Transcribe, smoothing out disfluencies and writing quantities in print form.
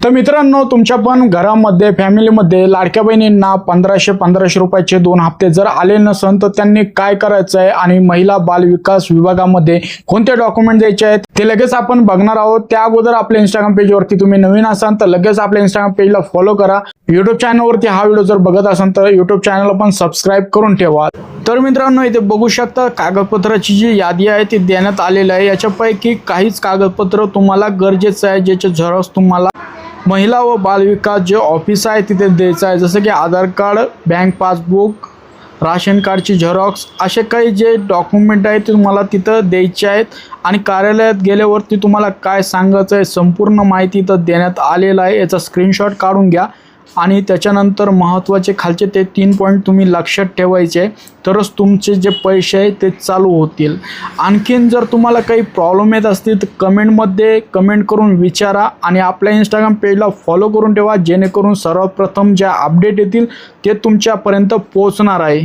तर मित्रांनो, तुमच्या पण घरामध्ये फॅमिलीमध्ये लाडक्या बहिणींना 1500 रुपयाचे 2 हप्ते जर आले नसन तर त्यांनी काय करायचं आहे आणि महिला बाल विकास विभागामध्ये कोणते डॉक्युमेंट द्यायचे आहेत ते लगेच आपण बघणार आहोत। त्या अगोदर आपल्या इंस्टाग्राम पेजवरती तुम्ही नवीन असाल तर लगेच आपल्या इंस्टाग्राम पेजला फॉलो करा। YouTube चॅनलवरती हा व्हिडिओ जर बघत असाल तर YouTube चॅनलला पण सबस्क्राइब करून ठेवा। तर मित्रांनो, इथे बघू शकता कागदपत्राची जी यादी आहे ती देण्यात आलेली आहे। याच्यापैकी काहीच कागदपत्र तुम्हाला गरजेचं आहे, ज्याचे झेरॉक्स तुम्हाला महिला व बाल विकास जे ऑफिस आहे तिथे द्यायचं आहे, जसं की आधार कार्ड, बँक पासबुक, राशन कार्डची झेरॉक्स, असे काही जे डॉक्युमेंट आहेत ते तुम्हाला तिथं द्यायचे आहेत। आणि कार्यालयात गेल्यावरती तुम्हाला काय सांगायचं आहे संपूर्ण माहिती इथं देण्यात आलेलं आहे। याचा स्क्रीनशॉट काढून घ्या आणि त्याच्यानंतर महत्त्वाचे खालचे ते 3 पॉईंट तुम्ही लक्षात ठेवायचे, तरच तुमचे जे पैसे आहे ते चालू होतील। आणखीन जर तुम्हाला काही प्रॉब्लेम येत असतील तर कमेंटमध्ये कमेंट करून विचारा आणि आपल्या इंस्टाग्राम पेजला फॉलो करून ठेवा, जेणेकरून सर्वप्रथम ज्या अपडेट येतील ते तुमच्यापर्यंत पोहोचणार आहे।